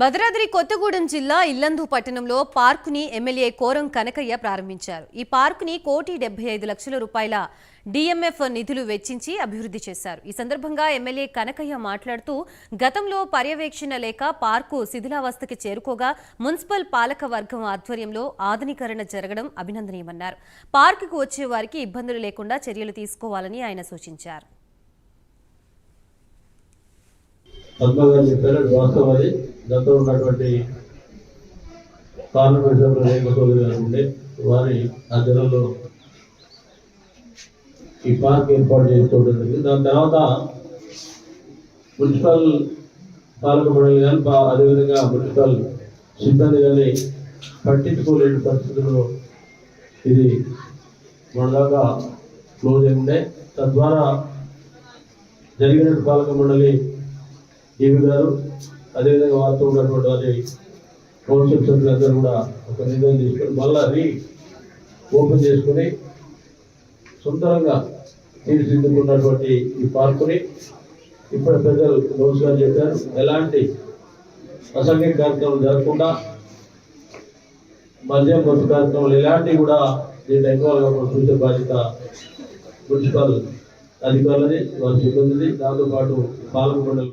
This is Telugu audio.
భద్రాద్రి కొత్తగూడెం జిల్లా ఇల్లందు పట్టణంలో పార్కుని ఎమ్మెల్యే కోరం కనకయ్య ప్రారంభించారు. ఈ పార్కుని ₹1,75,00,000 డిఎంఎఫ్ నిధులు వెచ్చించి అభివృద్ధి చేశారు. ఈ సందర్భంగా ఎమ్మెల్యే కనకయ్య మాట్లాడుతూ గతంలో పర్యవేక్షణ లేక పార్కు శిథిలావస్థకి చేరుకోగా మున్సిపల్ పాలక వర్గం ఆధ్వర్యంలో ఆధునీకరణ జరగడం అభినందనీయమన్నారు. పార్కుకు వచ్చే వారికి ఇబ్బందులు లేకుండా చర్యలు తీసుకోవాలని ఆయన సూచించారు. గతంలో ఉన్నటువంటి పార్లమెంట్ సభ్యులు రేఖతోలు ఉండే వారి ఆధ్వర్యంలో ఈ పార్క్ ఏర్పాటు చేసుకోవడం జరిగింది. దాని తర్వాత మున్సిపల్ పాలక మండలి కానీ అదేవిధంగా మున్సిపల్ సిబ్బంది కానీ పట్టించుకోలేని పరిస్థితుల్లో ఇది మన దాకా క్లోజ్ అయి ఉండే. తద్వారా జరిగిన పాలక మండలి ఈవి గారు అదేవిధంగా వారితో ఉన్నటువంటి వారి కౌన్సిల్ సభ్యులందరూ కూడా ఒక నిర్ణయం తీసుకొని మళ్ళీ ఓపెన్ చేసుకుని సొంతంగా తీర్చిదిద్దుకున్నటువంటి ఈ పార్కుని ఇప్పుడు పెద్దలు నమస్కారం చెప్పారు. ఎలాంటి అసంఖ్య కార్యక్రమాలు జరగకుండా మద్యం బస్సు కార్యక్రమాలు ఇలాంటివి కూడా దీంట్లో ఎక్కువగా చూసే బాధ్యత మున్సిపల్ అధికారులది, వారి సిబ్బందిది, దాంతోపాటు పాలక మండలి